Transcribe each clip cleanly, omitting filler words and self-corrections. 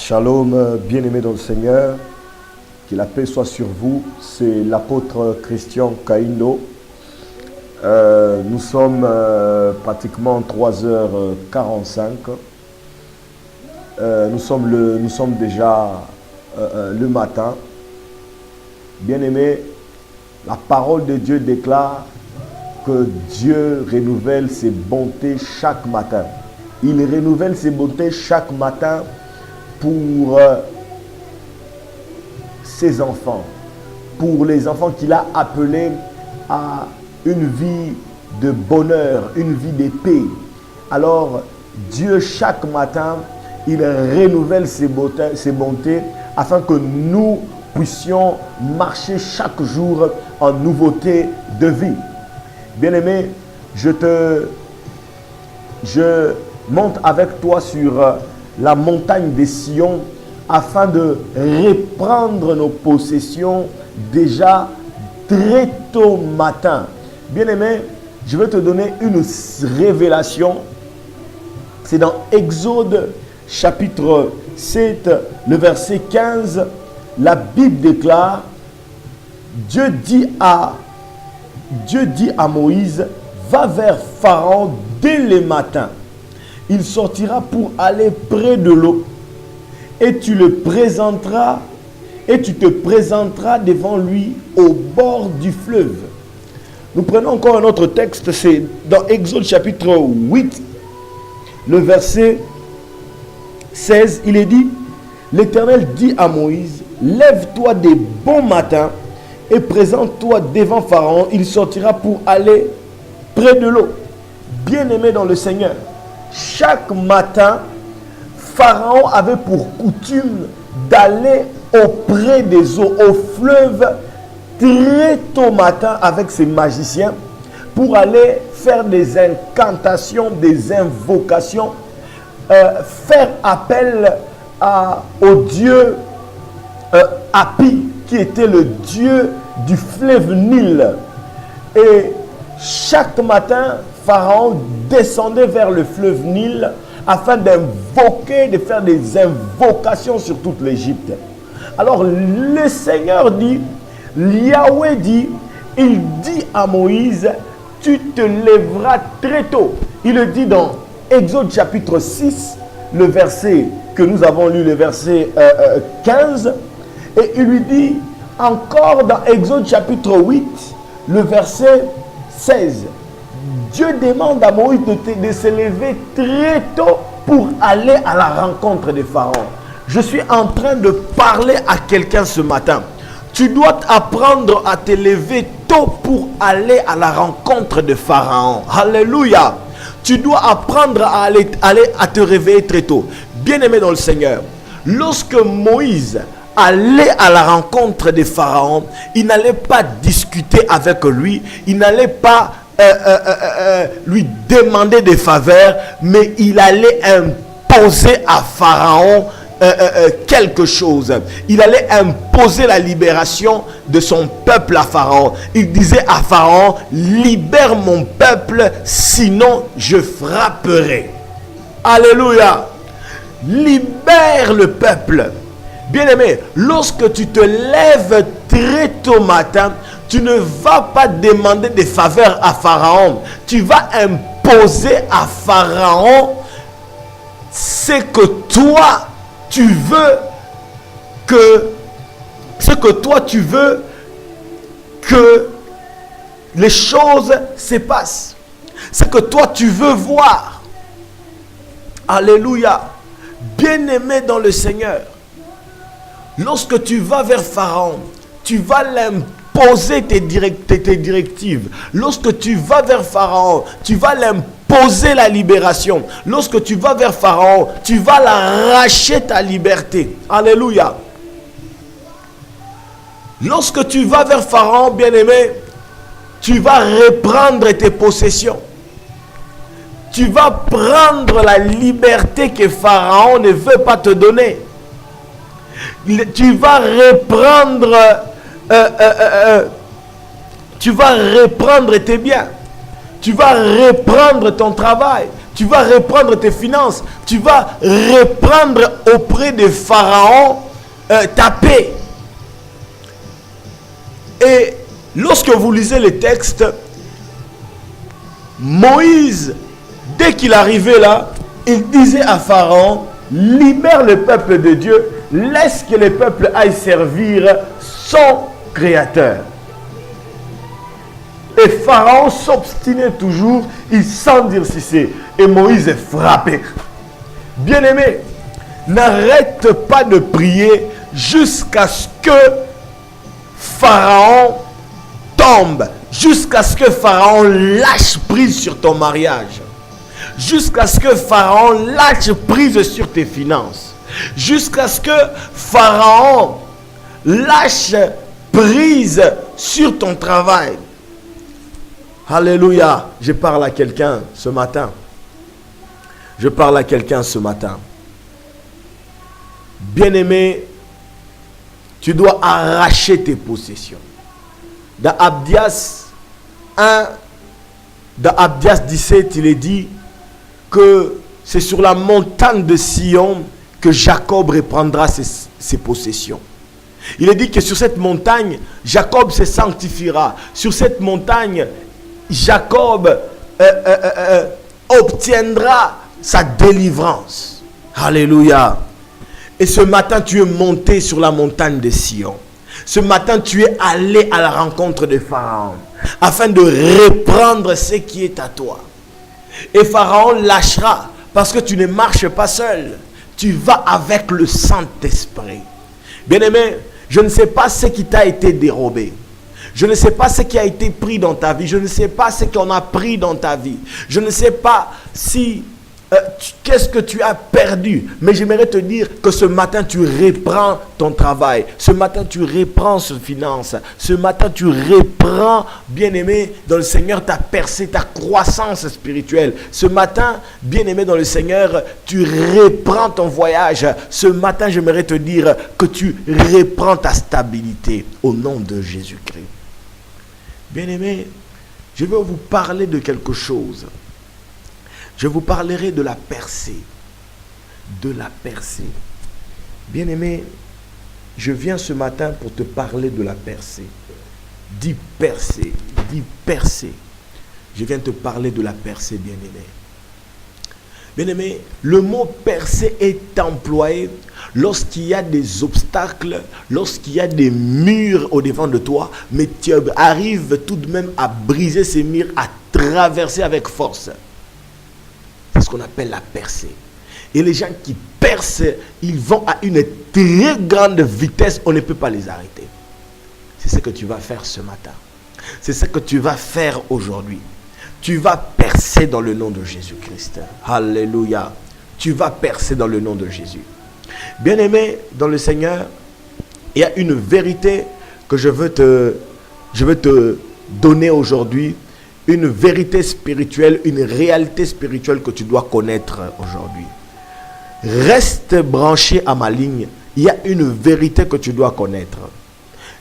Shalom, bien-aimés dans le Seigneur, que la paix soit sur vous. C'est l'apôtre Christian Kaindo. Nous sommes pratiquement 3h45. Nous sommes déjà le matin. Bien-aimés, la parole de Dieu déclare que Dieu renouvelle ses bontés chaque matin. Il renouvelle ses bontés chaque matin pour ses enfants, pour les enfants qu'il a appelés à une vie de bonheur, une vie de paix. Alors, Dieu, chaque matin, il renouvelle ses bontés afin que nous puissions marcher chaque jour en nouveauté de vie. Bien-aimé, je monte avec toi sur la montagne des Sion afin de reprendre nos possessions déjà très tôt matin. Bien-aimé, je vais te donner une révélation. C'est dans Exode chapitre 7, le verset 15. La Bible déclare, Dieu dit à Moïse, va vers Pharaon dès le matin. Il sortira pour aller près de l'eau et tu te présenteras devant lui au bord du fleuve. Nous prenons encore un autre texte, c'est dans Exode chapitre 8, le verset 16, il est dit, l'Éternel dit à Moïse, lève-toi des bons matins et présente-toi devant Pharaon, il sortira pour aller près de l'eau. Bien-aimé dans le Seigneur, chaque matin, Pharaon avait pour coutume d'aller auprès des eaux, au fleuve, très tôt matin avec ses magiciens pour aller faire des incantations, des invocations, faire appel au dieu Hapi, qui était le dieu du fleuve Nil. Et chaque matin, Pharaon descendait vers le fleuve Nil afin d'invoquer, de faire des invocations sur toute l'Égypte. Alors le Seigneur dit, Yahweh dit, il dit à Moïse, tu te lèveras très tôt. Il le dit dans Exode chapitre 6, le verset que nous avons lu, le verset 15. Et il lui dit encore dans Exode chapitre 8, le verset 16. Dieu demande à Moïse de se lever très tôt pour aller à la rencontre de Pharaon. Je suis en train de parler à quelqu'un ce matin. Tu dois apprendre à te lever tôt pour aller à la rencontre de Pharaon. Alléluia. Tu dois apprendre à te réveiller très tôt. Bien-aimé dans le Seigneur, lorsque Moïse allait à la rencontre de Pharaon, il n'allait pas discuter avec lui, il n'allait pas lui demander des faveurs, mais il allait imposer à Pharaon quelque chose. Il allait imposer la libération de son peuple à Pharaon. Il disait à Pharaon, libère mon peuple, sinon je frapperai. Alléluia. Libère le peuple. Bien-aimé, lorsque tu te lèves très tôt matin, tu ne vas pas demander des faveurs à Pharaon. Tu vas imposer à Pharaon ce que toi tu veux que les choses se passent. Ce que toi tu veux voir. Alléluia. Bien-aimé dans le Seigneur, lorsque tu vas vers Pharaon, tu vas l'imposer tes directives. Lorsque tu vas vers Pharaon, tu vas l'imposer la libération. Lorsque tu vas vers Pharaon, tu vas l'arracher ta liberté. Alléluia. Lorsque tu vas vers Pharaon, bien-aimé, tu vas reprendre tes possessions. Tu vas prendre la liberté que Pharaon ne veut pas te donner. Tu vas reprendre tes biens. Tu vas reprendre ton travail. tu vas reprendre tes finances, tu vas reprendre auprès de Pharaon ta paix. Et lorsque vous lisez les textes, Moïse, dès qu'il arrivait là, il disait à Pharaon, libère le peuple de Dieu, laisse que le peuple aille servir son Créateur. Et Pharaon s'obstinait toujours, il s'endurcissait. Et Moïse est frappé. Bien-aimé, n'arrête pas de prier jusqu'à ce que Pharaon tombe, jusqu'à ce que Pharaon lâche prise sur ton mariage, jusqu'à ce que Pharaon lâche prise sur tes finances, jusqu'à ce que Pharaon lâche prise sur ton travail. Alléluia. Je parle à quelqu'un ce matin. Je parle à quelqu'un ce matin. Bien-aimé, tu dois arracher tes possessions. Dans Abdias 1, dans Abdias 17, il est dit que c'est sur la montagne de Sion que Jacob reprendra ses possessions. Il est dit que sur cette montagne, Jacob se sanctifiera. Sur cette montagne, Jacob obtiendra sa délivrance. Alléluia. Et ce matin, tu es monté sur la montagne de Sion. Ce matin, tu es allé à la rencontre de Pharaon afin de reprendre ce qui est à toi. Et Pharaon lâchera parce que tu ne marches pas seul. Tu vas avec le Saint-Esprit. Bien-aimé, je ne sais pas ce qui t'a été dérobé. Je ne sais pas ce qui a été pris dans ta vie. Je ne sais pas ce qu'on a pris dans ta vie. Je ne sais pas si qu'est-ce que tu as perdu. Mais j'aimerais te dire que ce matin, tu reprends ton travail. Ce matin, tu reprends ce finance. Ce matin, tu reprends, bien-aimé, dans le Seigneur, ta percée, ta croissance spirituelle. Ce matin, bien-aimé dans le Seigneur, tu reprends ton voyage. Ce matin, j'aimerais te dire que tu reprends ta stabilité au nom de Jésus-Christ. Bien-aimé, je vais vous parler de quelque chose. Je vous parlerai de la percée. De la percée. Bien-aimé, je viens ce matin pour te parler de la percée. Dis percée. Dis percée. Je viens te parler de la percée, bien-aimé. Bien-aimé, le mot percée est employé lorsqu'il y a des obstacles, lorsqu'il y a des murs au-devant de toi, mais tu arrives tout de même à briser ces murs, à traverser avec force. C'est ce qu'on appelle la percée. Et les gens qui percent, ils vont à une très grande vitesse, on ne peut pas les arrêter. C'est ce que tu vas faire ce matin. C'est ce que tu vas faire aujourd'hui. Tu vas percer dans le nom de Jésus-Christ. Alléluia. Tu vas percer dans le nom de Jésus. Bien-aimé dans le Seigneur, il y a une vérité que je veux te donner aujourd'hui. Une vérité spirituelle, une réalité spirituelle que tu dois connaître aujourd'hui. Reste branché à ma ligne. Il y a une vérité que tu dois connaître.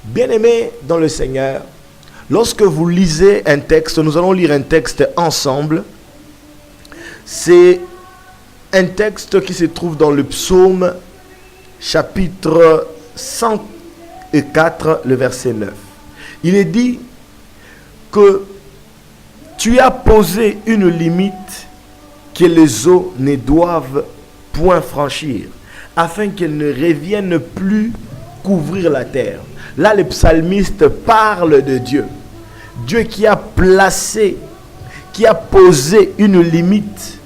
Bien-aimé dans le Seigneur, lorsque vous lisez un texte, nous allons lire un texte ensemble. C'est un texte qui se trouve dans le psaume chapitre 104, le verset 9. Il est dit que tu as posé une limite que les eaux ne doivent point franchir, afin qu'elles ne reviennent plus couvrir la terre. Là, le psalmiste parle de Dieu. Dieu qui a placé, qui a posé une limite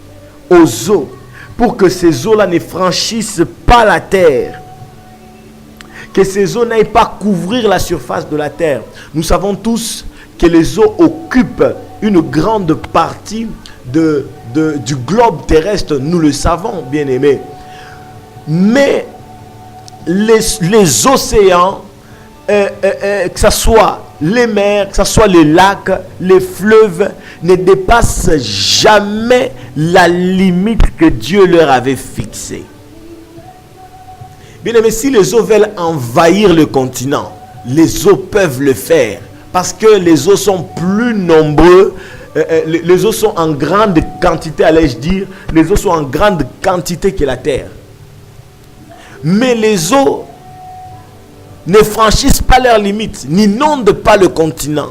aux eaux, pour que ces eaux-là ne franchissent pas la terre. Que ces eaux n'aillent pas couvrir la surface de la terre. Nous savons tous que les eaux occupent une grande partie du globe terrestre, nous le savons, bien-aimés. Mais les océans, que ce soit les mers, que ce soit les lacs, les fleuves, ne dépassent jamais la limite que Dieu leur avait fixée. Bien-aimés, si les eaux veulent envahir le continent, les eaux peuvent le faire. Parce que les eaux sont plus nombreux les eaux sont en grande quantité, allais-je dire. Les eaux sont en grande quantité que la terre. Mais les eaux ne franchissent pas leurs limites, n'inondent pas le continent.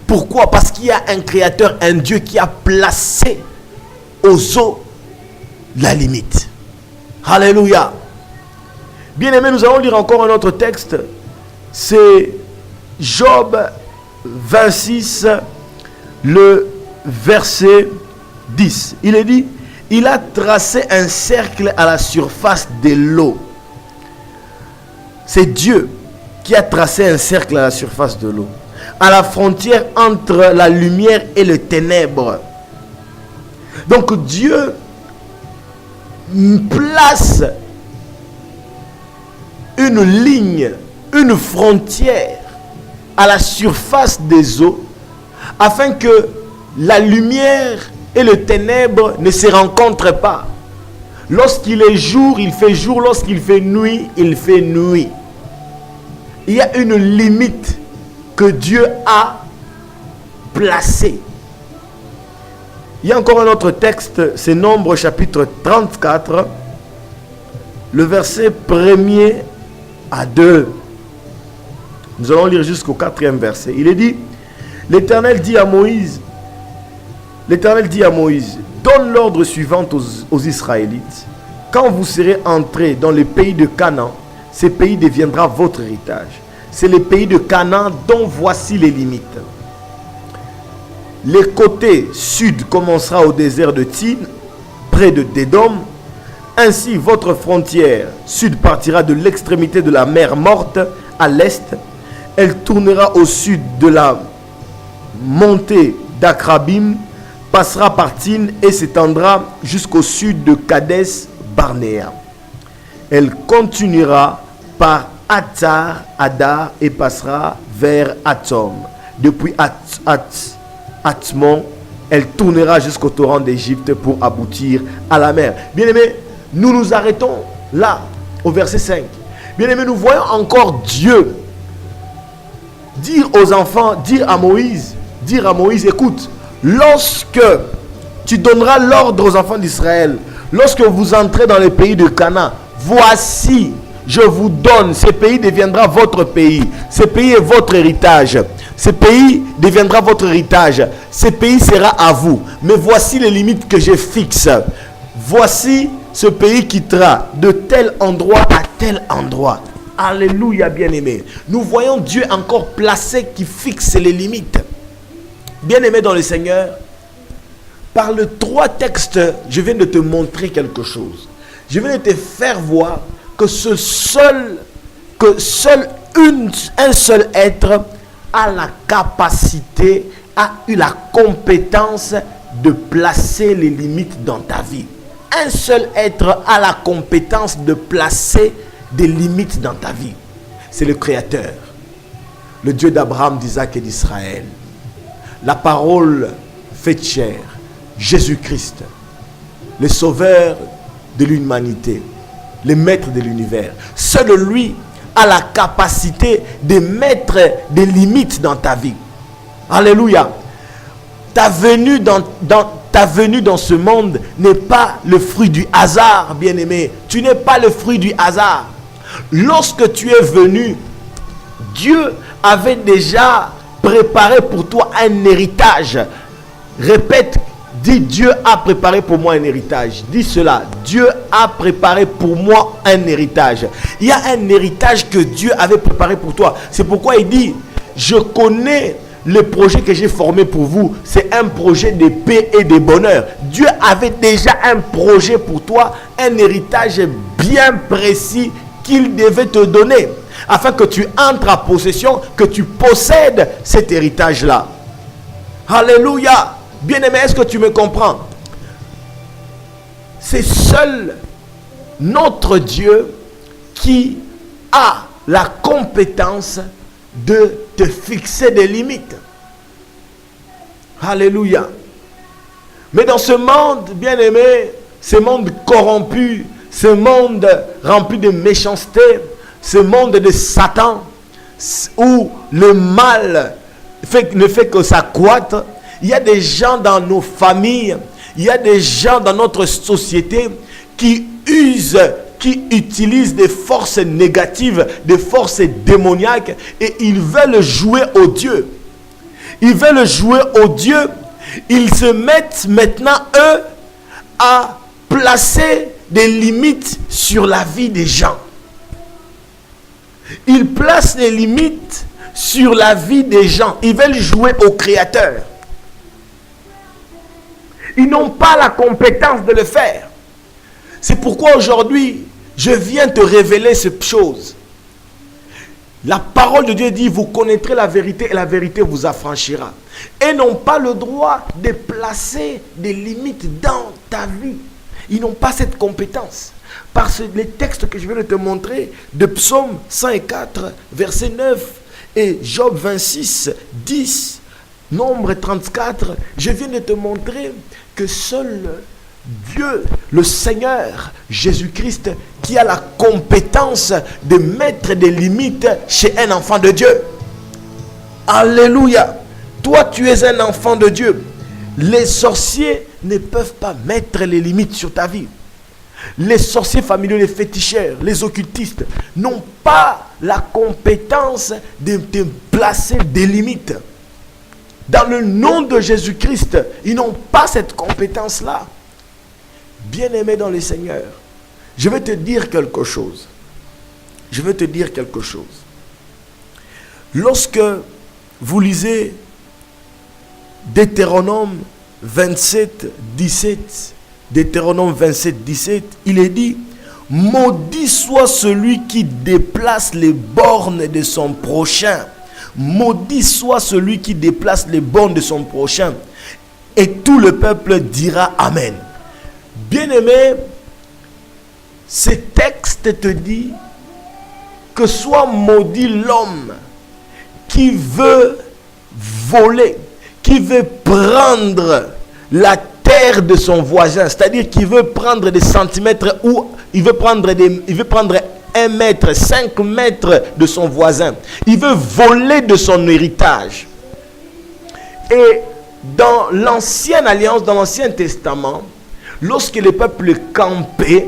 Pourquoi? Parce qu'il y a un créateur, un Dieu qui a placé aux eaux la limite. Alléluia. Bien aimé, nous allons lire encore un autre texte. C'est Job 26, le verset 10. Il est dit, il a tracé un cercle à la surface de l'eau. C'est Dieu qui a tracé un cercle à la surface de l'eau, à la frontière entre la lumière et le ténèbre. Donc Dieu place une ligne, une frontière à la surface des eaux, afin que la lumière et le ténèbre ne se rencontrent pas. Lorsqu'il est jour, il fait jour. Lorsqu'il fait nuit, il fait nuit. Il y a une limite que Dieu a placée. Il y a encore un autre texte, c'est Nombre chapitre 34, le verset 1er à 2. Nous allons lire jusqu'au 4e verset. Il est dit, l'Éternel dit à Moïse, donne l'ordre suivant aux Israélites. Quand vous serez entrés dans le pays de Canaan, ce pays deviendra votre héritage. C'est le pays de Canaan dont voici les limites. Le côté sud commencera au désert de Tin, près de Dédom. Ainsi, votre frontière sud partira de l'extrémité de la mer Morte à l'est. Elle tournera au sud de la montée d'Akrabim, passera par Tin et s'étendra jusqu'au sud de Kadès Barnéa. Elle continuera par Attar, Adar et passera vers Atom. Depuis Atmon, elle tournera jusqu'au torrent d'Égypte pour aboutir à la mer. Bien-aimés, nous nous arrêtons là, au verset 5. Bien-aimés, nous voyons encore Dieu dire aux enfants, dire à Moïse, écoute, lorsque tu donneras l'ordre aux enfants d'Israël, lorsque vous entrez dans le pays de Canaan, voici, je vous donne, ce pays deviendra votre pays. Ce pays est votre héritage. Ce pays deviendra votre héritage. Ce pays sera à vous. Mais voici les limites que je fixe. Voici ce pays quittera de tel endroit à tel endroit. Alléluia, bien-aimé. Nous voyons Dieu encore placé qui fixe les limites. Bien-aimé dans le Seigneur, par les 3 textes, je viens de te montrer quelque chose. Je viens de te faire voir que un seul être a la capacité, a eu la compétence de placer les limites dans ta vie. Un seul être a la compétence de placer des limites dans ta vie. C'est le Créateur, le Dieu d'Abraham, d'Isaac et d'Israël. La parole faite chair, Jésus-Christ, le sauveur de l'humanité, le maître de l'univers. Seul lui a la capacité de mettre des limites dans ta vie. Alléluia. Ta venue dans ce monde n'est pas le fruit du hasard, bien-aimé. Tu n'es pas le fruit du hasard. Lorsque tu es venu, Dieu avait déjà préparé pour toi un héritage. Répète, dis, Dieu a préparé pour moi un héritage. Dis cela, Dieu a préparé pour moi un héritage. Il y a un héritage que Dieu avait préparé pour toi. C'est pourquoi il dit, je connais le projet que j'ai formé pour vous. C'est un projet de paix et de bonheur. Dieu avait déjà un projet pour toi, un héritage bien précis qu'il devait te donner, afin que tu entres en possession, que tu possèdes cet héritage-là. Alléluia. Bien-aimé, est-ce que tu me comprends? C'est seul notre Dieu qui a la compétence de te fixer des limites. Alléluia. Mais dans ce monde, bien-aimé, ce monde corrompu, ce monde rempli de méchanceté, ce monde de Satan, où le mal ne fait que s'accroître, Il y a des gens dans nos familles, il y a des gens dans notre société qui utilisent des forces négatives, des forces démoniaques, et ils veulent jouer au Dieu. Ils veulent jouer au Dieu. Ils se mettent maintenant, eux, à placer des limites sur la vie des gens. Ils placent des limites sur la vie des gens. Ils veulent jouer au Créateur. Ils n'ont pas la compétence de le faire. C'est pourquoi aujourd'hui, je viens te révéler cette chose. La parole de Dieu dit, vous connaîtrez la vérité et la vérité vous affranchira. Et n'ont pas le droit de placer des limites dans ta vie. Ils n'ont pas cette compétence. Parce que les textes que je vais te montrer, de Psaume 104, verset 9, et Job 26, 10, Nombre 34, je viens de te montrer que seul Dieu, le Seigneur, Jésus-Christ, qui a la compétence de mettre des limites chez un enfant de Dieu. Alléluia. Toi, tu es un enfant de Dieu. Les sorciers ne peuvent pas mettre les limites sur ta vie. Les sorciers familiaux, les féticheurs, les occultistes n'ont pas la compétence de te placer des limites. Dans le nom de Jésus-Christ, ils n'ont pas cette compétence-là. Bien-aimé dans le Seigneur, je vais te dire quelque chose. Je vais te dire quelque chose. Lorsque vous lisez Deutéronome 27, 17, Deutéronome 27, 17, il est dit, maudit soit celui qui déplace les bornes de son prochain. Maudit soit celui qui déplace les bornes de son prochain. Et tout le peuple dira Amen. Bien-aimé, ce texte te dit que soit maudit l'homme qui veut voler, qui veut prendre la terre de son voisin, c'est-à-dire qui veut prendre des centimètres ou il veut prendre 1 mètre, 5 mètres de son voisin. Il veut voler de son héritage. Et dans l'ancienne alliance, dans l'ancien testament, lorsque les peuples campaient,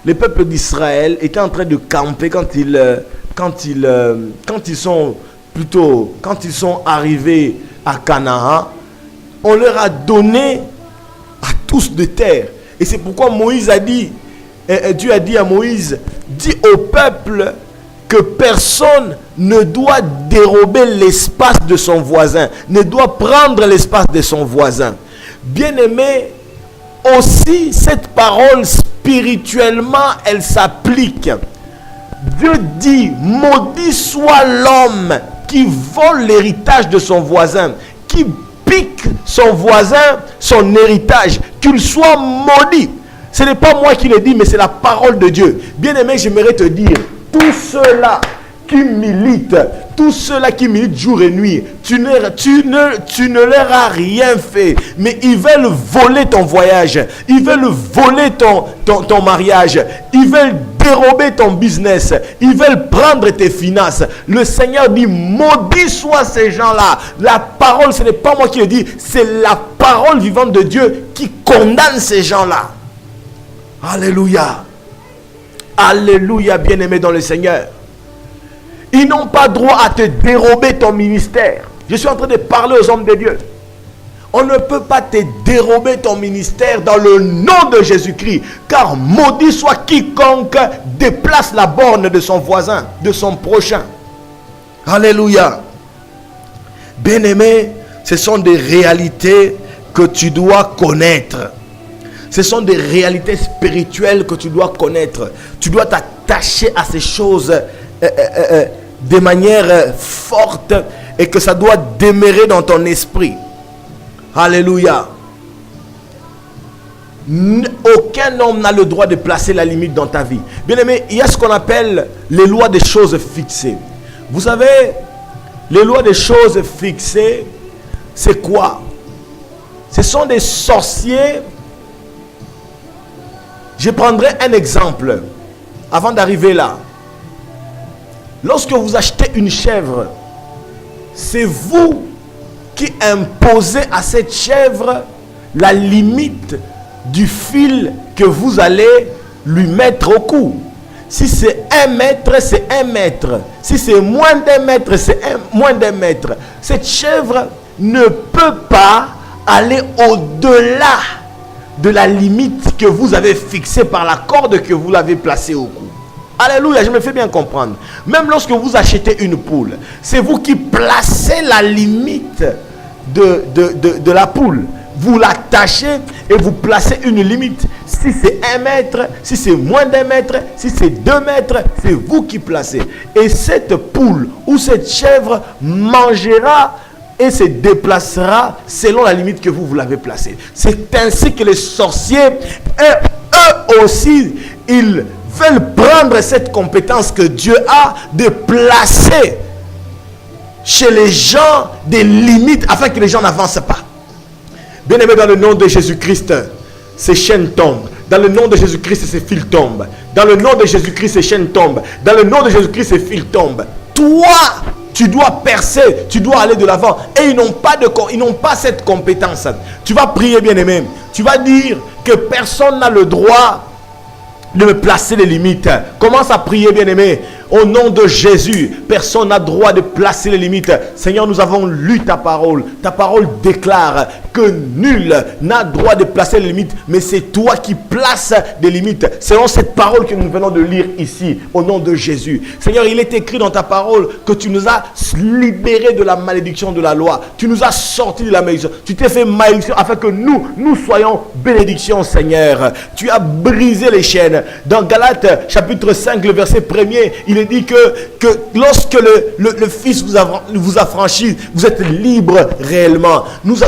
les peuples d'Israël étaient en train de camper quand ils sont arrivés à Canaan, on leur a donné à tous de terre. Et c'est pourquoi Dieu a dit à Moïse, dis au peuple que personne ne doit dérober l'espace de son voisin, ne doit prendre l'espace de son voisin. Bien-aimé, aussi cette parole spirituellement, elle s'applique. Dieu dit, maudit soit l'homme qui vole l'héritage de son voisin, qui pique son voisin, son héritage, qu'il soit maudit. Ce n'est pas moi qui le dis, mais c'est la parole de Dieu. Bien-aimé, j'aimerais te dire, tous ceux-là qui militent jour et nuit, tu ne leur as rien fait, mais ils veulent voler ton voyage, ils veulent voler ton mariage, ils veulent dérober ton business, ils veulent prendre tes finances. Le Seigneur dit, maudit soient ces gens-là. La parole, ce n'est pas moi qui le dis, c'est la parole vivante de Dieu qui condamne ces gens-là. Alléluia. Alléluia, bien-aimé dans le Seigneur. Ils n'ont pas droit à te dérober ton ministère. Je suis en train de parler aux hommes de Dieu. On ne peut pas te dérober ton ministère dans le nom de Jésus-Christ. Car maudit soit quiconque déplace la borne de son voisin, de son prochain. Alléluia. Bien-aimé, ce sont des réalités que tu dois connaître. Ce sont des réalités spirituelles que tu dois connaître. Tu dois t'attacher à ces choses de manière forte et que ça doit demeurer dans ton esprit. Alléluia. Aucun homme n'a le droit de placer la limite dans ta vie. Bien aimé, il y a ce qu'on appelle les lois des choses fixées. Vous savez, les lois des choses fixées, c'est quoi? Ce sont des sorciers. Je prendrai un exemple avant d'arriver là. Lorsque vous achetez une chèvre, c'est vous qui imposez à cette chèvre la limite du fil que vous allez lui mettre au cou. Si c'est 1 mètre, c'est 1 mètre. Si c'est moins d'1 mètre, c'est moins d'1 mètre. Cette chèvre ne peut pas aller au-delà de la limite que vous avez fixée par la corde que vous l'avez placée au cou. Alléluia, je me fais bien comprendre. Même lorsque vous achetez une poule, c'est vous qui placez la limite de la poule. Vous l'attachez et vous placez une limite. Si c'est 1 mètre, si c'est moins d'1 mètre, si c'est 2 mètres, c'est vous qui placez. Et cette poule ou cette chèvre mangera et se déplacera selon la limite que vous l'avez placée. C'est ainsi que les sorciers, eux aussi, ils veulent prendre cette compétence que Dieu a de placer chez les gens des limites afin que les gens n'avancent pas. Bien-aimés, dans le nom de Jésus-Christ, ces chaînes tombent. Dans le nom de Jésus-Christ, ces fils tombent. Dans le nom de Jésus-Christ, ces chaînes tombent. Dans le nom de Jésus-Christ, ces fils tombent. Toi, tu dois percer, tu dois aller de l'avant. Et ils n'ont pas cette compétence. Tu vas prier, bien-aimé. Tu vas dire que personne n'a le droit de me placer les limites. Commence à prier, bien-aimé. Au nom de Jésus, personne n'a droit de placer les limites. Seigneur, nous avons lu ta parole. Ta parole déclare que nul n'a droit de placer les limites, mais c'est toi qui places des limites. Selon cette parole que nous venons de lire ici, au nom de Jésus. Seigneur, il est écrit dans ta parole que tu nous as libérés de la malédiction de la loi. Tu nous as sortis de la malédiction. Tu t'es fait malédiction afin que nous soyons bénédiction, Seigneur. Tu as brisé les chaînes. Dans Galates, chapitre 5, le verset 1er, il est dit que lorsque le Fils vous a franchi, vous êtes libre réellement.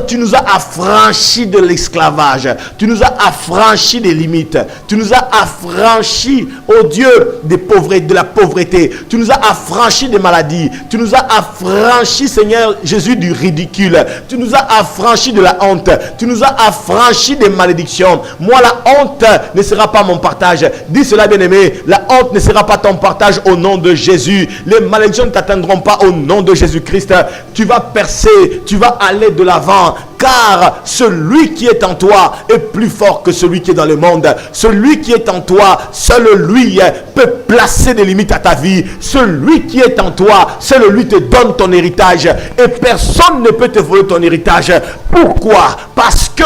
Tu nous as affranchis de l'esclavage. Tu nous as affranchis des limites. Tu nous as affranchis, oh Dieu, de la pauvreté. Tu nous as affranchis des maladies. Tu nous as affranchis, Seigneur Jésus, du ridicule. Tu nous as affranchis de la honte. Tu nous as affranchis des malédictions. Moi, la honte ne sera pas mon partage. Dis cela, bien-aimé. La honte ne sera pas ton partage au nom de Jésus. Les malédictions ne t'atteindront pas au nom de Jésus-Christ. Tu vas percer. Tu vas aller de l'avant. Car celui qui est en toi est plus fort que celui qui est dans le monde. Celui qui est en toi, seul lui peut placer des limites à ta vie. Celui qui est en toi, seul lui te donne ton héritage. Et personne ne peut te voler ton héritage. Pourquoi? Parce que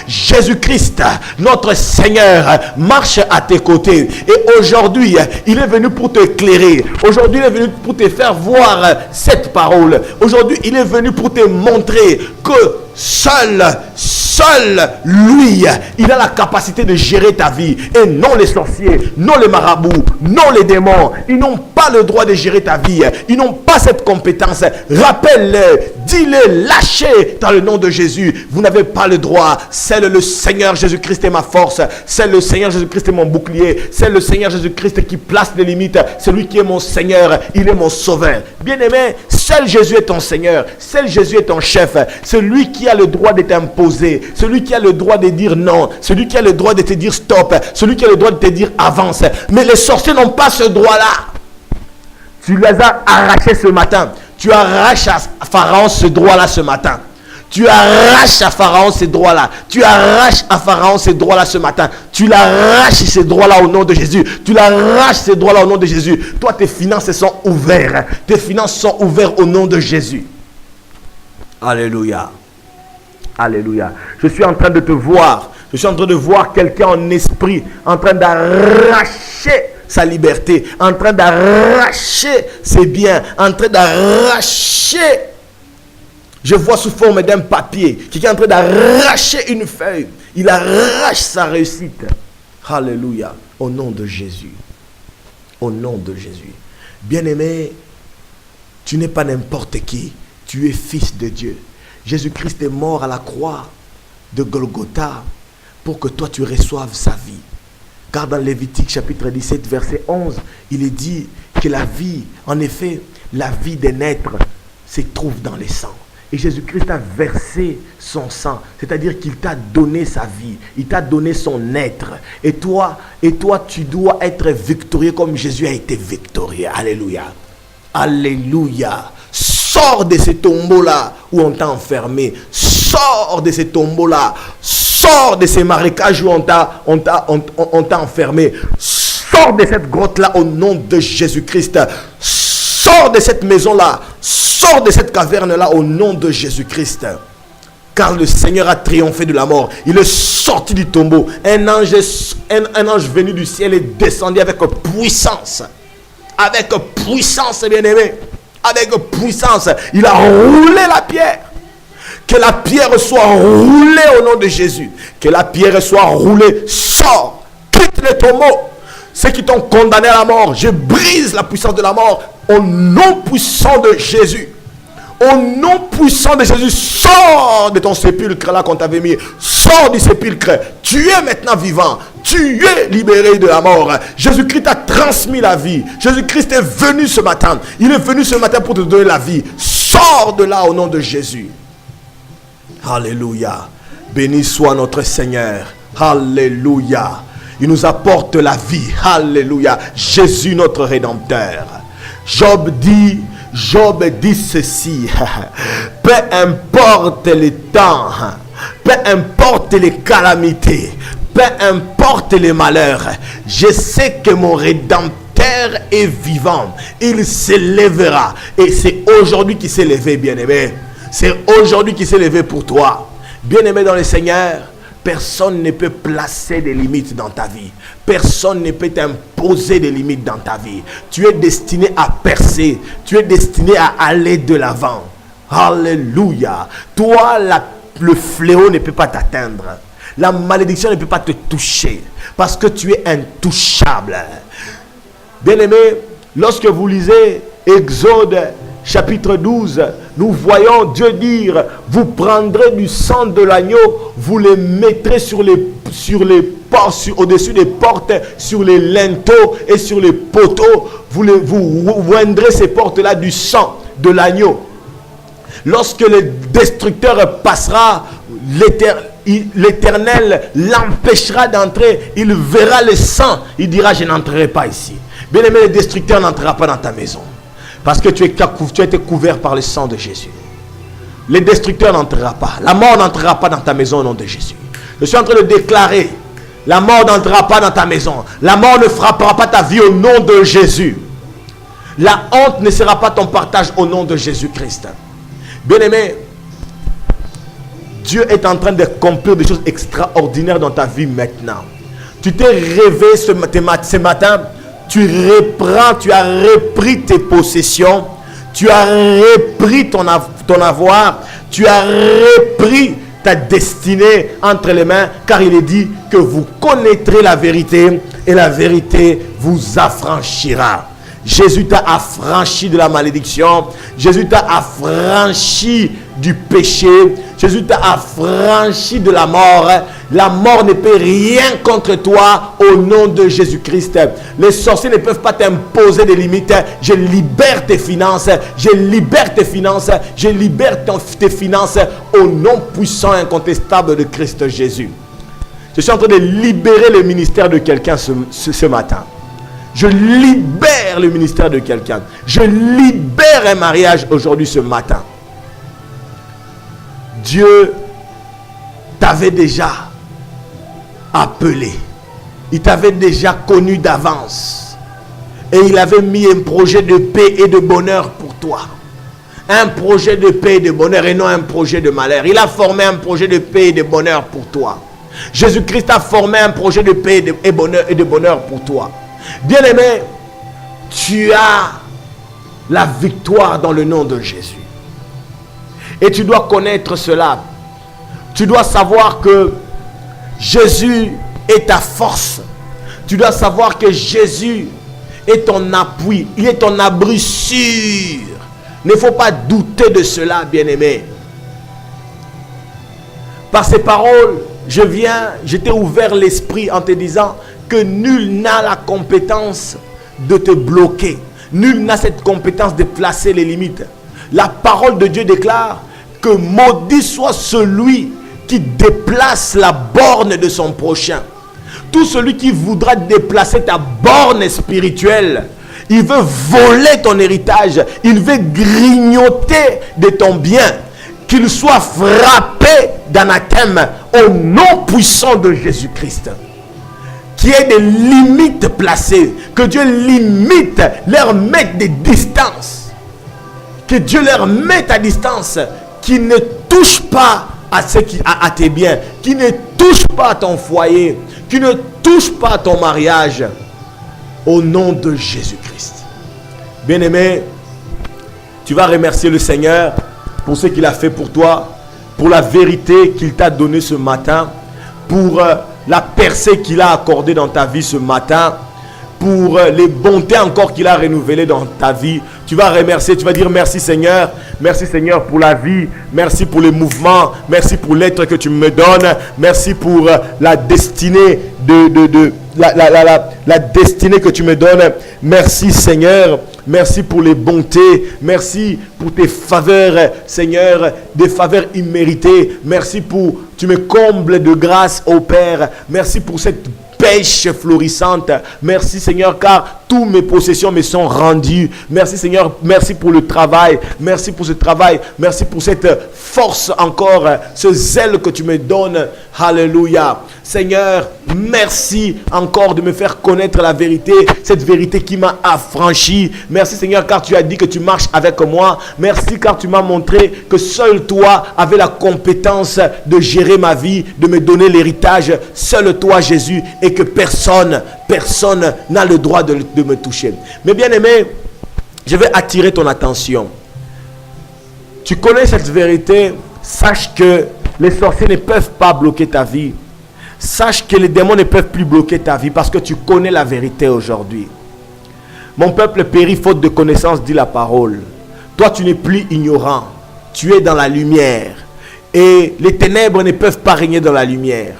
Jésus-Christ, notre Seigneur, marche à tes côtés. Et aujourd'hui, il est venu pour t'éclairer. Aujourd'hui, il est venu pour te faire voir cette parole. Aujourd'hui, il est venu pour te montrer que seul lui, il a la capacité de gérer ta vie. Et non les sorciers, non les marabouts, non les démons. Ils n'ont pas le droit de gérer ta vie. Ils n'ont pas cette compétence. Rappelle-les, dis-les, lâchez dans le nom de Jésus. Vous n'avez pas le droit. C'est le Seigneur Jésus-Christ est ma force. C'est le Seigneur Jésus-Christ est mon bouclier. C'est le Seigneur Jésus-Christ qui place des limites. C'est lui qui est mon Seigneur. Il est mon sauveur. Bien-aimé, seul Jésus est ton Seigneur. Seul Jésus est ton chef. C'est lui qui a le droit de t'imposer. Celui qui a le droit de dire non. Celui qui a le droit de te dire stop. Celui qui a le droit de te dire avance. Mais les sorciers n'ont pas ce droit-là. Tu les as arrachés ce matin. Tu arraches à Pharaon ce droit-là ce matin. Tu arraches à Pharaon ces droits-là. Tu arraches à Pharaon ces droits-là ce matin. Tu l'arraches ces droits-là au nom de Jésus. Tu l'arraches ces droits-là au nom de Jésus. Toi, tes finances sont ouvertes. Tes finances sont ouvertes au nom de Jésus. Alléluia. Alléluia. Je suis en train de te voir. Je suis en train de voir quelqu'un en esprit en train d'arracher sa liberté, en train d'arracher ses biens, en train d'arracher. Je vois sous forme d'un papier quelqu'un est en train d'arracher une feuille. Il arrache sa réussite. Alléluia. Au nom de Jésus. Au nom de Jésus. Bien-aimé, tu n'es pas n'importe qui. Tu es fils de Dieu. Jésus-Christ est mort à la croix de Golgotha pour que toi tu reçoives sa vie. Car dans Lévitique chapitre 17 verset 11, il est dit que la vie, en effet, la vie des naîtres se trouve dans les sangs. Et Jésus-Christ a versé son sang, c'est-à-dire qu'il t'a donné sa vie, il t'a donné son être. Et toi, tu dois être victorieux comme Jésus a été victorieux. Alléluia. Alléluia. Sors de ces tombeaux-là où on t'a enfermé. Sors de ces tombeaux-là. Sors de ces marécages où on t'a enfermé. Sors de cette grotte-là au nom de Jésus-Christ. Sors de cette maison-là. Sors de cette caverne-là au nom de Jésus-Christ. Car le Seigneur a triomphé de la mort. Il est sorti du tombeau. Un ange venu du ciel est descendu avec puissance. Avec puissance, bien-aimé. Avec puissance. Il a roulé la pierre. Que la pierre soit roulée au nom de Jésus. Que la pierre soit roulée. Sors. Quitte le tombeau. Ceux qui t'ont condamné à la mort. Je brise la puissance de la mort. Au nom puissant de Jésus. Au nom puissant de Jésus, sors de ton sépulcre là qu'on t'avait mis. Sors du sépulcre. Tu es maintenant vivant. Tu es libéré de la mort. Jésus-Christ t'a transmis la vie. Jésus-Christ est venu ce matin. Il est venu ce matin pour te donner la vie. Sors de là au nom de Jésus. Alléluia. Béni soit notre Seigneur. Alléluia. Il nous apporte la vie. Alléluia. Jésus notre Rédempteur. Job dit ceci, peu importe les temps, peu importe les calamités, peu importe les malheurs, je sais que mon Rédempteur est vivant, il s'élèvera. Et c'est aujourd'hui qu'il s'est levé, bien-aimé. C'est aujourd'hui qu'il s'est levé pour toi. Bien-aimé dans le Seigneur, personne ne peut placer des limites dans ta vie. Personne ne peut t'imposer des limites dans ta vie. Tu es destiné à percer. Tu es destiné à aller de l'avant. Alléluia. Toi, le fléau ne peut pas t'atteindre. La malédiction ne peut pas te toucher. Parce que tu es intouchable. Bien-aimé, lorsque vous lisez Exode chapitre 12, nous voyons Dieu dire, vous prendrez du sang de l'agneau, vous le mettrez sur les portes, au-dessus des portes, sur les linteaux et sur les poteaux, vous oindrez ces portes-là du sang de l'agneau. Lorsque le destructeur passera, l'Éternel l'empêchera d'entrer, il verra le sang, il dira, je n'entrerai pas ici. Bien aimé, le destructeur n'entrera pas dans ta maison. Parce que tu as été couvert par le sang de Jésus. Le destructeur n'entrera pas. La mort n'entrera pas dans ta maison au nom de Jésus. Je suis en train de déclarer, la mort n'entrera pas dans ta maison. La mort ne frappera pas ta vie au nom de Jésus. La honte ne sera pas ton partage au nom de Jésus-Christ. Bien-aimé, Dieu est en train d'accomplir des choses extraordinaires dans ta vie maintenant. Tu t'es réveillé ce matin. Tu as repris tes possessions, tu as repris ton avoir, tu as repris ta destinée entre les mains, car il est dit que vous connaîtrez la vérité et la vérité vous affranchira. Jésus t'a affranchi de la malédiction, Jésus t'a affranchi du péché, Jésus t'a affranchi de la mort. La mort ne peut rien contre toi au nom de Jésus-Christ. Les sorciers ne peuvent pas t'imposer des limites. Je libère tes finances, je libère tes finances, je libère tes finances au nom puissant et incontestable de Christ Jésus. Je suis en train de libérer le ministère de quelqu'un ce matin. Je libère le ministère de quelqu'un. Je libère un mariage aujourd'hui ce matin. Dieu t'avait déjà appelé. Il t'avait déjà connu d'avance. Et il avait mis un projet de paix et de bonheur pour toi. Un projet de paix et de bonheur et non un projet de malheur. Il a formé un projet de paix et de bonheur pour toi. Jésus-Christ a formé un projet de paix et de bonheur pour toi. Bien-aimé, tu as la victoire dans le nom de Jésus. Et tu dois connaître cela. Tu dois savoir que Jésus est ta force. Tu dois savoir que Jésus est ton appui. Il est ton abri sûr. Il ne faut pas douter de cela, bien-aimé. Par ces paroles, je t'ai ouvert l'esprit en te disant que nul n'a la compétence de te bloquer. Nul n'a cette compétence de placer les limites. La parole de Dieu déclare que maudit soit celui qui déplace la borne de son prochain. Tout celui qui voudra déplacer ta borne spirituelle Il veut voler ton héritage. Il veut grignoter de ton bien. Qu'il soit frappé d'anathème au nom puissant de Jésus-Christ. Qu'il y ait des limites placées. Que Dieu limite, leur mette des distances. Que Dieu leur mette à distance. Qui ne touche pas à tes biens. Qui ne touche pas à ton foyer. Qui ne touche pas à ton mariage. Au nom de Jésus-Christ. Bien-aimé, tu vas remercier le Seigneur pour ce qu'il a fait pour toi, pour la vérité qu'il t'a donnée ce matin, pour la percée qu'il a accordée dans ta vie ce matin, pour les bontés encore qu'il a renouvelées dans ta vie. Tu vas remercier, tu vas dire merci Seigneur pour la vie, merci pour les mouvements, merci pour l'être que tu me donnes, merci pour la destinée la destinée que tu me donnes. Merci Seigneur, merci pour les bontés, merci pour tes faveurs Seigneur, des faveurs imméritées. Merci pour, tu me combles de grâce au Père. Merci pour cette pêche florissante. Merci Seigneur, car toutes mes possessions me sont rendues. Merci Seigneur, merci pour le travail. Merci pour ce travail. Merci pour cette force encore, ce zèle que tu me donnes. Alléluia. Seigneur, merci encore de me faire connaître la vérité, cette vérité qui m'a affranchi. Merci Seigneur, car tu as dit que tu marches avec moi. Merci car tu m'as montré que seul toi avais la compétence de gérer ma vie, de me donner l'héritage. Seul toi Jésus, et que personne n'a le droit de me toucher. Mais bien aimé, je vais attirer ton attention. Tu connais cette vérité, sache que les sorciers ne peuvent pas bloquer ta vie. Sache que les démons ne peuvent plus bloquer ta vie parce que tu connais la vérité aujourd'hui. Mon peuple périt faute de connaissance, dit la parole. Toi, tu n'es plus ignorant. Tu es dans la lumière. Et les ténèbres ne peuvent pas régner dans la lumière.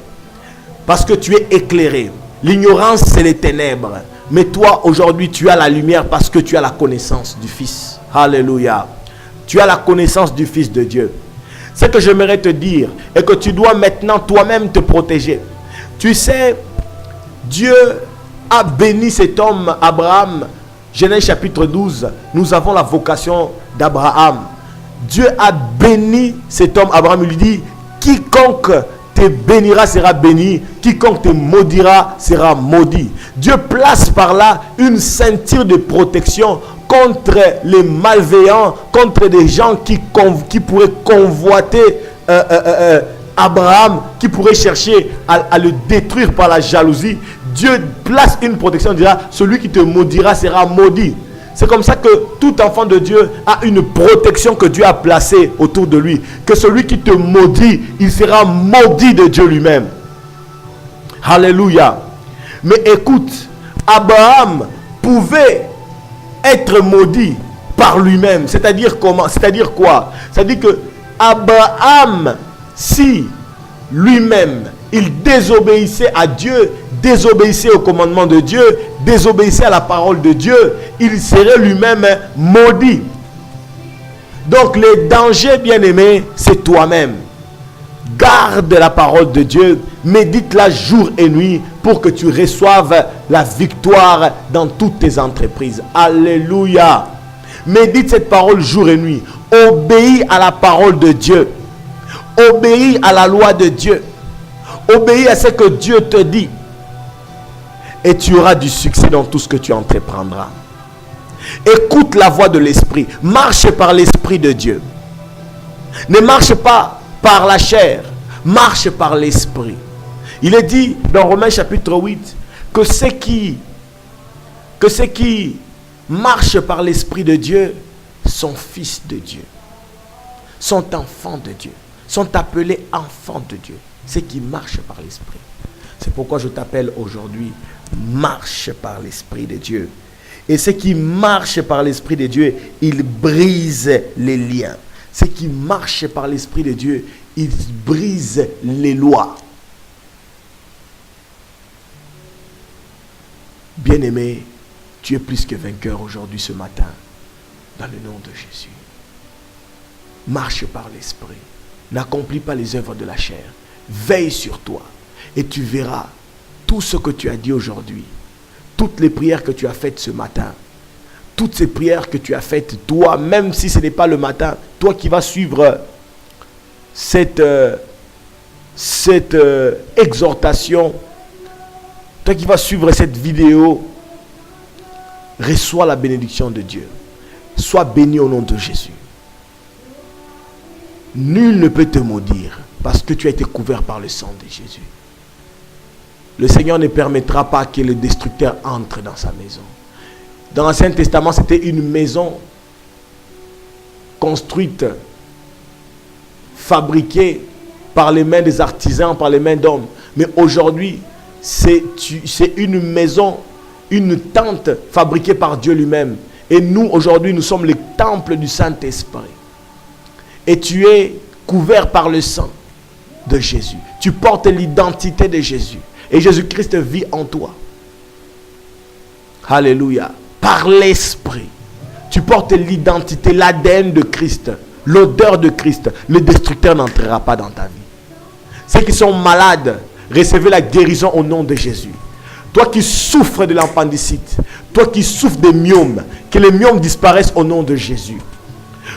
Parce que tu es éclairé. L'ignorance, c'est les ténèbres. Mais toi, aujourd'hui, tu as la lumière parce que tu as la connaissance du Fils. Alléluia. Tu as la connaissance du Fils de Dieu. Ce que j'aimerais te dire est que tu dois maintenant toi-même te protéger. Tu sais, Dieu a béni cet homme, Abraham. Genèse chapitre 12, nous avons la vocation d'Abraham. Dieu a béni cet homme, Abraham. Il lui dit, quiconque te bénira sera béni, quiconque te maudira sera maudit. Dieu place par là une ceinture de protection contre les malveillants, contre des gens qui pourraient convoiter Abraham, qui pourraient chercher à le détruire par la jalousie. Dieu place une protection, il dira, celui qui te maudira sera maudit. C'est comme ça que tout enfant de Dieu a une protection que Dieu a placée autour de lui. Que celui qui te maudit, il sera maudit de Dieu lui-même. Alléluia. Mais écoute, Abraham pouvait être maudit par lui-même. C'est-à-dire comment? C'est-à-dire quoi? C'est-à-dire que Abraham, si lui-même, il désobéissait à Dieu, désobéissait au commandement de Dieu, désobéissait à la parole de Dieu, il serait lui-même maudit. Donc les dangers, bien-aimés, c'est toi-même. Garde la parole de Dieu, médite-la jour et nuit pour que tu reçoives la victoire dans toutes tes entreprises. Alléluia. Médite cette parole jour et nuit. Obéis à la parole de Dieu. Obéis à la loi de Dieu. Obéis à ce que Dieu te dit. Et tu auras du succès dans tout ce que tu entreprendras. Écoute la voix de l'Esprit. Marche par l'Esprit de Dieu. Ne marche pas par la chair. Marche par l'Esprit. Il est dit dans Romains chapitre 8 que ceux qui marchent par l'Esprit de Dieu sont fils de Dieu. Sont enfants de Dieu. Sont appelés enfants de Dieu. Ceux qui marchent par l'Esprit. C'est pourquoi je t'appelle aujourd'hui, marche par l'Esprit de Dieu. Et ceux qui marchent par l'Esprit de Dieu, ils brisent les liens. Ceux qui marchent par l'Esprit de Dieu, ils brisent les lois. Bien-aimé, tu es plus que vainqueur aujourd'hui, ce matin, dans le nom de Jésus. Marche par l'Esprit. N'accomplis pas les œuvres de la chair. Veille sur toi et tu verras tout ce que tu as dit aujourd'hui, toutes les prières que tu as faites ce matin, toutes ces prières que tu as faites, toi, même si ce n'est pas le matin, toi qui vas suivre cette exhortation, toi qui vas suivre cette vidéo, reçois la bénédiction de Dieu. Sois béni au nom de Jésus. Nul ne peut te maudire parce que tu as été couvert par le sang de Jésus. Le Seigneur ne permettra pas que le destructeur entre dans sa maison. Dans l'Ancien Testament, c'était une maison construite, fabriquée par les mains des artisans, par les mains d'hommes. Mais aujourd'hui, c'est une maison, une tente fabriquée par Dieu lui-même. Et nous, aujourd'hui, nous sommes les temples du Saint-Esprit. Et tu es couvert par le sang de Jésus. Tu portes l'identité de Jésus. Et Jésus-Christ vit en toi. Alléluia. Par l'Esprit. Tu portes l'identité, l'ADN de Christ. L'odeur de Christ. Le destructeur n'entrera pas dans ta vie. Ceux qui sont malades, recevez la guérison au nom de Jésus. Toi qui souffres de l'appendicite, toi qui souffres des myomes, que les myomes disparaissent au nom de Jésus.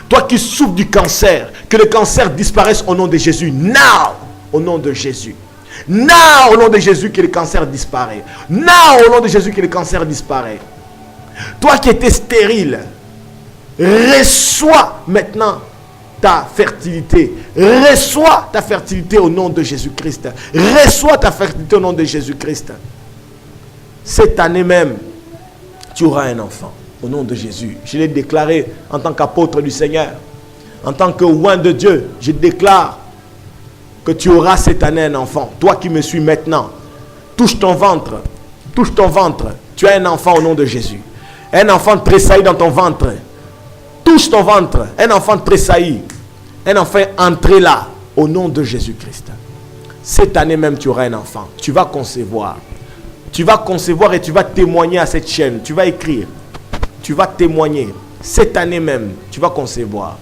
Toi qui souffres du cancer, que le cancer disparaisse au nom de Jésus. Now, au nom de Jésus. Now, au nom de Jésus, que le cancer disparaît. Now, au nom de Jésus, que le cancer disparaît. Toi qui étais stérile, reçois maintenant ta fertilité. Reçois ta fertilité au nom de Jésus-Christ. Reçois ta fertilité au nom de Jésus-Christ. Cette année même, tu auras un enfant. Au nom de Jésus. Je l'ai déclaré en tant qu'apôtre du Seigneur. En tant que oint de Dieu, je déclare que tu auras cette année un enfant. Toi qui me suis maintenant, touche ton ventre. Touche ton ventre. Tu as un enfant au nom de Jésus. Un enfant tressaillit dans ton ventre. Touche ton ventre. Un enfant tressaillit. Un enfant entré là. Au nom de Jésus-Christ. Cette année même, tu auras un enfant. Tu vas concevoir. Tu vas concevoir et tu vas témoigner à cette chaîne. Tu vas écrire. Tu vas témoigner. Cette année même, tu vas concevoir.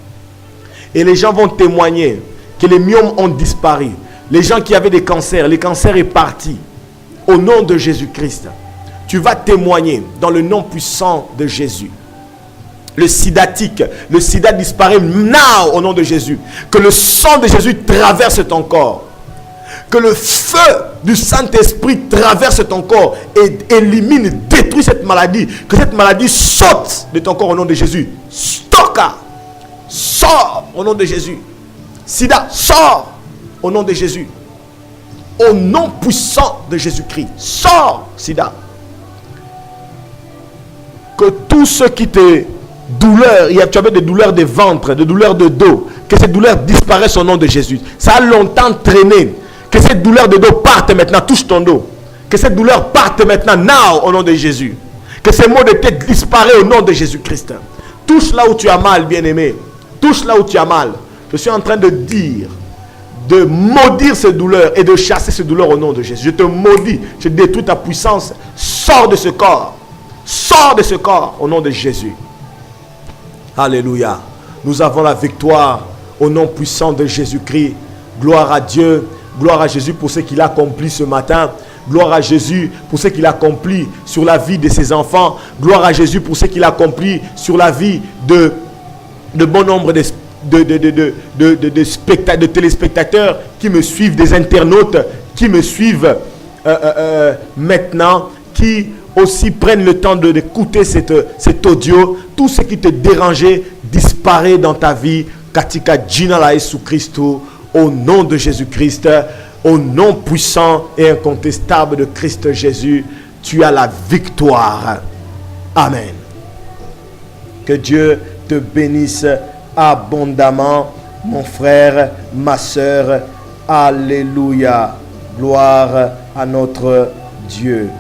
Et les gens vont témoigner que les myomes ont disparu. Les gens qui avaient des cancers, le cancer est parti. Au nom de Jésus-Christ. Tu vas témoigner dans le nom puissant de Jésus. Le sidatique, le sida disparaît now au nom de Jésus. Que le sang de Jésus traverse ton corps. Que le feu du Saint-Esprit traverse ton corps et élimine, détruit cette maladie. Que cette maladie saute de ton corps au nom de Jésus. Stocka, sors au nom de Jésus. Sida, sors au nom de Jésus. Au nom puissant de Jésus-Christ. Sors, Sida. Que tous ceux qui te douleurs, tu avais des douleurs de ventre, des douleurs de dos, que ces douleurs disparaissent au nom de Jésus. Ça a longtemps traîné. Que cette douleur de dos parte maintenant, touche ton dos. Que cette douleur parte maintenant, now, au nom de Jésus. Que ces maux de tête disparaissent au nom de Jésus-Christ. Touche là où tu as mal, bien-aimé. Touche là où tu as mal. Je suis en train de dire, de maudire ces douleurs et de chasser ces douleurs au nom de Jésus. Je te maudis, je détruis ta puissance. Sors de ce corps. Sors de ce corps au nom de Jésus. Alléluia. Nous avons la victoire au nom puissant de Jésus-Christ. Gloire à Dieu. Gloire à Jésus pour ce qu'il a accompli ce matin. Gloire à Jésus pour ce qu'il a accompli sur la vie de ses enfants. Gloire à Jésus pour ce qu'il a accompli sur la vie de bon nombre de téléspectateurs qui me suivent, des internautes qui me suivent maintenant, qui aussi prennent le temps d'écouter cet audio. Tout ce qui te dérangeait disparaît dans ta vie. Katika jina la Yesu Christo. Au nom de Jésus-Christ, au nom puissant et incontestable de Christ Jésus, tu as la victoire. Amen. Que Dieu te bénisse abondamment, mon frère, ma soeur. Alléluia. Gloire à notre Dieu.